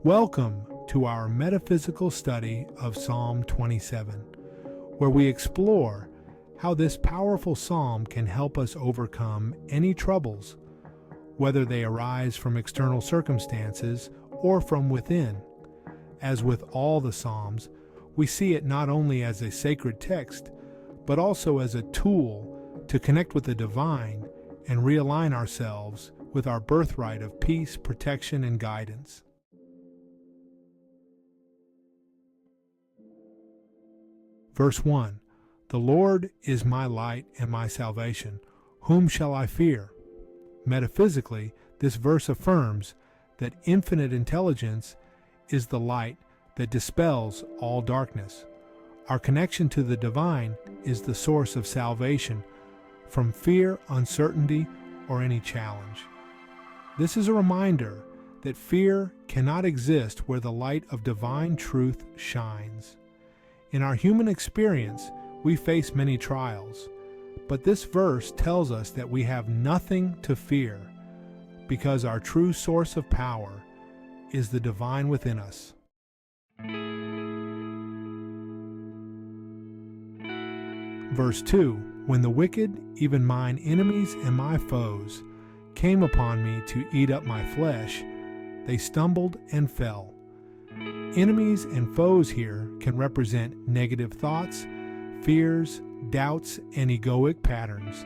Welcome to our metaphysical study of Psalm 27, where we explore how this powerful psalm can help us overcome any troubles, whether they arise from external circumstances or from within. As with all the Psalms, we see it not only as a sacred text, but also as a tool to connect with the divine and realign ourselves with our birthright of peace, protection, and guidance. Verse 1. The Lord is my light and my salvation. Whom shall I fear? Metaphysically, this verse affirms that infinite intelligence is the light that dispels all darkness. Our connection to the divine is the source of salvation from fear, uncertainty, or any challenge. This is a reminder that fear cannot exist where the light of divine truth shines. In our human experience, we face many trials, but this verse tells us that we have nothing to fear because our true source of power is the divine within us. Verse 2. When the wicked, even mine enemies and my foes, came upon me to eat up my flesh, they stumbled and fell. Enemies and foes here can represent negative thoughts, fears, doubts, and egoic patterns.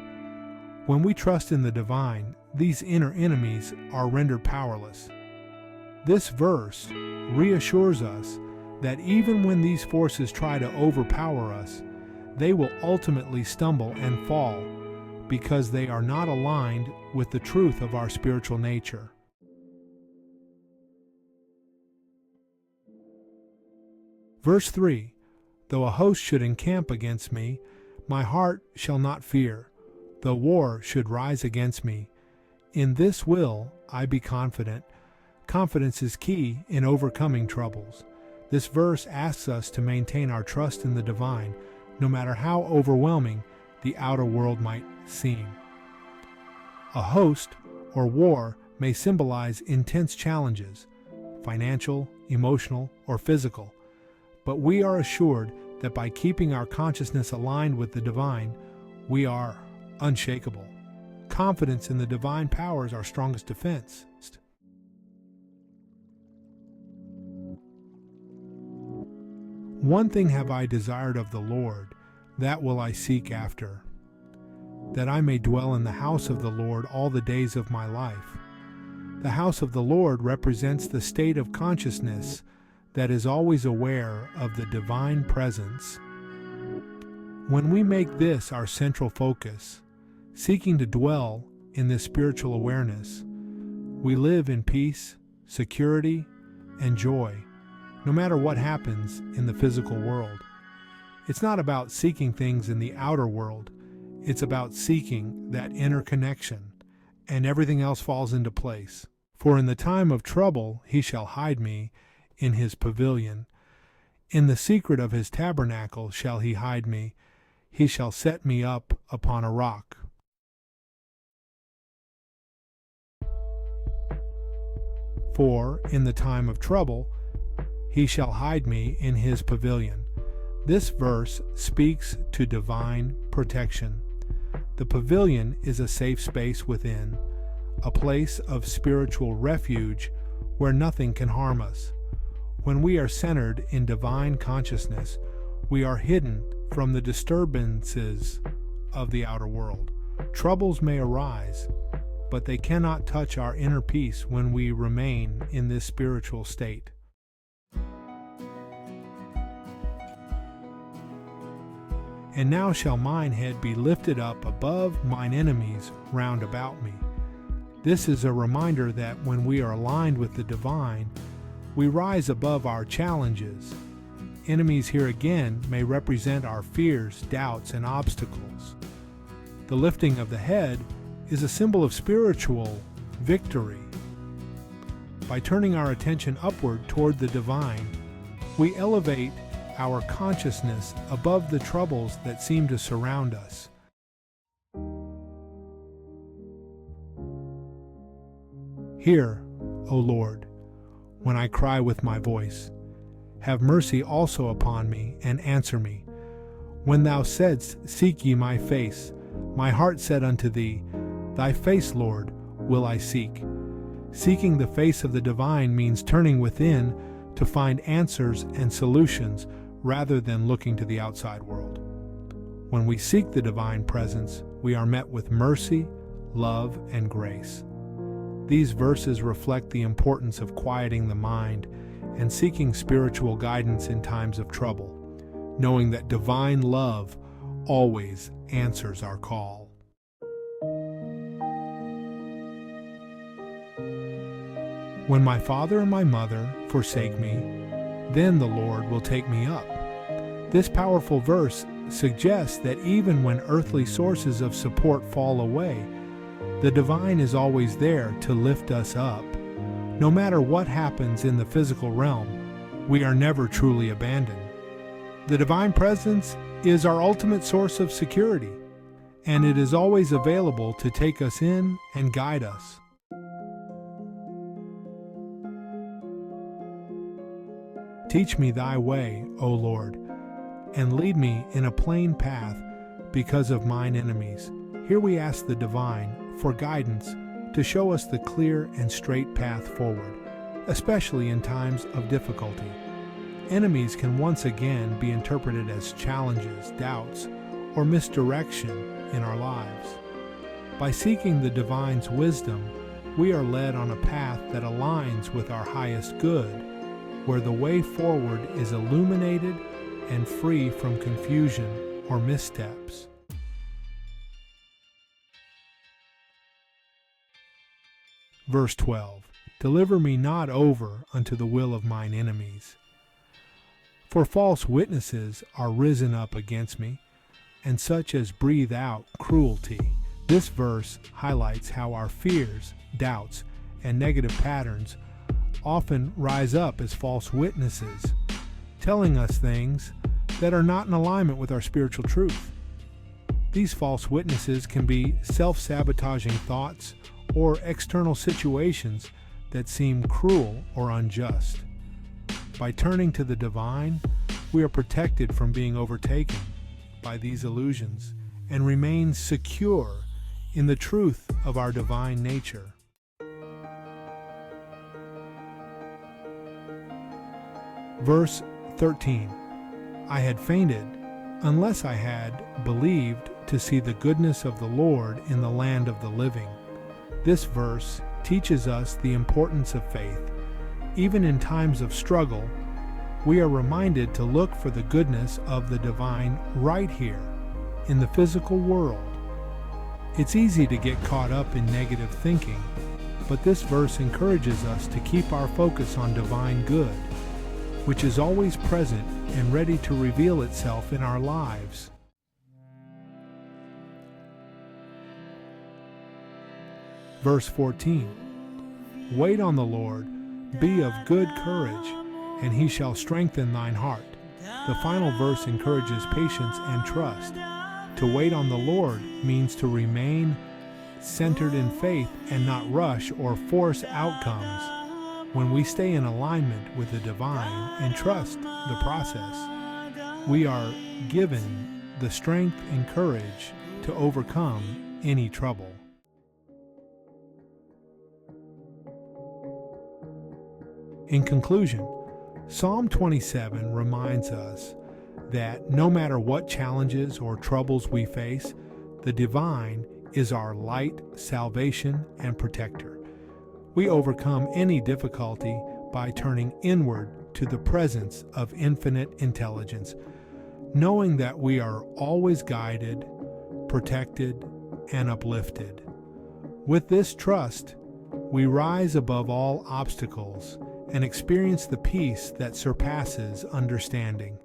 When we trust in the divine, these inner enemies are rendered powerless. This verse reassures us that even when these forces try to overpower us, they will ultimately stumble and fall because they are not aligned with the truth of our spiritual nature. Verse 3. Though a host should encamp against me, my heart shall not fear. Though war should rise against me, in this will I be confident. Confidence is key in overcoming troubles. This verse asks us to maintain our trust in the divine, no matter how overwhelming the outer world might seem. A host or war may symbolize intense challenges, financial, emotional, or physical. But we are assured that by keeping our consciousness aligned with the divine, we are unshakable. Confidence in the divine power is our strongest defense. One thing have I desired of the Lord, that will I seek after, that I may dwell in the house of the Lord all the days of my life. The house of the Lord represents the state of consciousness that is always aware of the divine presence. When we make this our central focus, seeking to dwell in this spiritual awareness, we live in peace, security, and joy, no matter what happens in the physical world. It's not about seeking things in the outer world, it's about seeking that inner connection, and everything else falls into place. For in the time of trouble he shall hide me in his pavilion. In the secret of his tabernacle shall he hide me. He shall set me up upon a rock. For in the time of trouble he shall hide me in his pavilion. This verse speaks to divine protection. The pavilion is a safe space within, a place of spiritual refuge where nothing can harm us. When we are centered in divine consciousness, we are hidden from the disturbances of the outer world. Troubles may arise, but they cannot touch our inner peace when we remain in this spiritual state. And now shall mine head be lifted up above mine enemies round about me. This is a reminder that when we are aligned with the divine, we rise above our challenges. Enemies here again may represent our fears, doubts, and obstacles. The lifting of the head is a symbol of spiritual victory. By turning our attention upward toward the divine, we elevate our consciousness above the troubles that seem to surround us. Hear, O Lord, when I cry with my voice. Have mercy also upon me, and answer me. When thou saidst, Seek ye my face, my heart said unto thee, Thy face, Lord, will I seek. Seeking the face of the divine means turning within to find answers and solutions rather than looking to the outside world. When we seek the divine presence, we are met with mercy, love, and grace. These verses reflect the importance of quieting the mind and seeking spiritual guidance in times of trouble, knowing that divine love always answers our call. When my father and my mother forsake me, then the Lord will take me up. This powerful verse suggests that even when earthly sources of support fall away, the divine is always there to lift us up. No matter what happens in the physical realm, we are never truly abandoned. The divine presence is our ultimate source of security, and it is always available to take us in and guide us. Teach me thy way, O Lord, and lead me in a plain path because of mine enemies. Here we ask the divine for guidance to show us the clear and straight path forward, especially in times of difficulty. Enemies can once again be interpreted as challenges, doubts, or misdirection in our lives. By seeking the divine's wisdom, we are led on a path that aligns with our highest good, where the way forward is illuminated and free from confusion or missteps. Verse 12, Deliver me not over unto the will of mine enemies. For false witnesses are risen up against me, and such as breathe out cruelty. This verse highlights how our fears, doubts, and negative patterns often rise up as false witnesses, telling us things that are not in alignment with our spiritual truth. These false witnesses can be self-sabotaging thoughts or external situations that seem cruel or unjust. By turning to the divine, we are protected from being overtaken by these illusions and remain secure in the truth of our divine nature. Verse 13, I had fainted unless I had believed to see the goodness of the Lord in the land of the living. This verse teaches us the importance of faith. Even in times of struggle, we are reminded to look for the goodness of the divine right here, in the physical world. It's easy to get caught up in negative thinking, but this verse encourages us to keep our focus on divine good, which is always present and ready to reveal itself in our lives. Verse 14, Wait on the Lord, be of good courage, and he shall strengthen thine heart. The final verse encourages patience and trust. To wait on the Lord means to remain centered in faith and not rush or force outcomes. When we stay in alignment with the divine and trust the process, we are given the strength and courage to overcome any trouble. In conclusion, Psalm 27 reminds us that no matter what challenges or troubles we face, the divine is our light, salvation, and protector. We overcome any difficulty by turning inward to the presence of infinite intelligence, knowing that we are always guided, protected, and uplifted. With this trust, we rise above all obstacles and experience the peace that surpasses understanding.